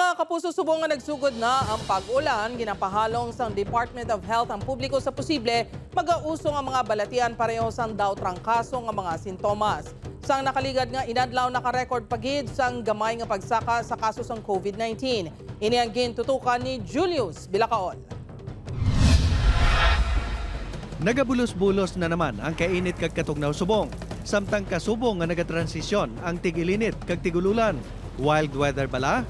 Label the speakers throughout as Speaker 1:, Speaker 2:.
Speaker 1: Mga kapuso, subong nga nagsugod na ang pag-ulan, ginapahalong sang Department of Health ang publiko sa posible mag-auso nga mga balatian pareho sang daw trangkaso nga mga sintomas. Sang nakaligad nga inadlaw naka-record pagid sang gamay nga pagsaka sa kaso sang COVID-19. Ini ang gintutukan ni Julius Bilacaol.
Speaker 2: Nagabulos-bulos na naman ang kainit kag katugnaw subong. Samtang kasubong nga nagatransisyon ang tigilinit kag tigululan. Wild weather bala?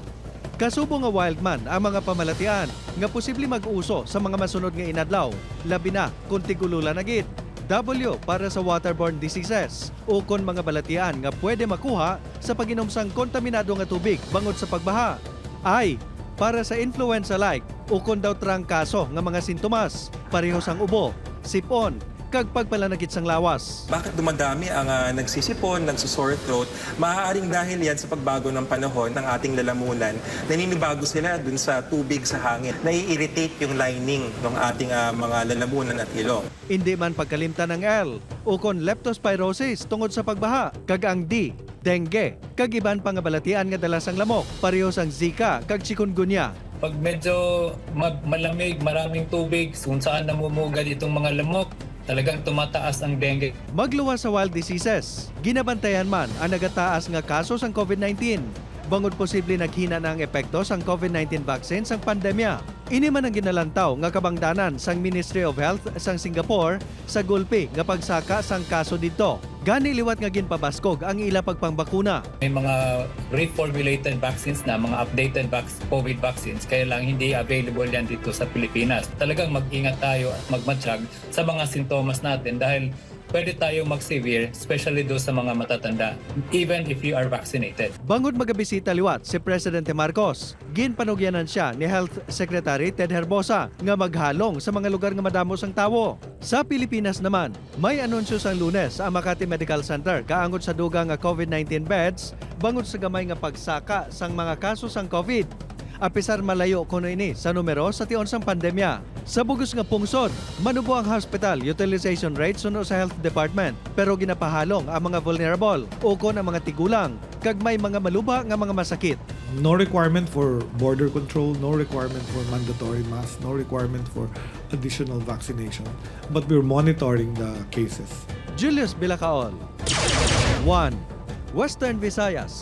Speaker 2: Kasubong nga wild man ang mga pamalatian nga posible mag-uso sa mga masunod nga inadlaw, labi na kung tigululan na gid. W para sa waterborne diseases o kon mga balatian nga pwede makuha sa pag-inom sang kontaminado nga tubig bangod sa pagbaha. I para sa influenza-like o kon daw trangkaso nga mga sintomas, pareho sang ubo, sipon, kag pagpalanagit sang lawas.
Speaker 3: Bakit dumadami ang nagsisipon, nagsusore throat? Maaaring dahil yan sa pagbago ng panahon ng ating lalamunan, naninibago sila dun sa tubig sa hangin. Nai-irritate yung lining ng ating mga lalamunan at ilong.
Speaker 2: Hindi man pagkalimtan ng L o kon leptospirosis tungod sa pagbaha, kag ang D, dengue, kag iban pang balatian nga dala sang lamok, pareho sang Zika kag chikungunya.
Speaker 4: Pag medyo malamig, maraming tubig, kung saan namumugad itong mga lamok, talagang tumataas ang dengue.
Speaker 2: Magluwas sa wild diseases, ginabantayan man ang nagataas nga kaso sang COVID-19. Bangod posible naghina na ang epekto sang COVID-19 vaccine sang pandemya. Ini man ang ginalantaw nga kabangdanan sang Ministry of Health sang Singapore sa gulpi nga pagsaka sang kaso dito. Gani liwat nga ginpabaskog ang ila pagpangbakuna.
Speaker 4: May mga reformulated vaccines na, mga updated COVID vaccines, kaya lang hindi available yan dito sa Pilipinas. Talagang mag-ingat tayo at magmatsyag sa mga sintomas natin dahil pwede tayong mag-severe, especially doon sa mga matatanda, even if you are vaccinated.
Speaker 2: Bangod magabisita liwat si Presidente Marcos, ginpanugyanan siya ni Health Secretary Ted Herbosa nga maghalong sa mga lugar nga madamos ang tawo. Sa Pilipinas naman, may anunsyo sang Lunes ang Makati Medical Center kaanggot sa dugang nga COVID-19 beds bangod sa gamay nga pagsaka sang mga kaso sang COVID. Apisar malayo kuno ini sa numero sa tion sang pandemya. Sa bugos nga pungsod, manubo ang hospital utilization rate suno sa health department pero ginapahalong ang mga vulnerable o kon ang mga tigulang kag may mga maluba nga mga masakit.
Speaker 5: No requirement for border control, no requirement for mandatory masks, no requirement for additional vaccination. But we're monitoring the cases.
Speaker 2: Julius Bilacaol, 1. Western Visayas.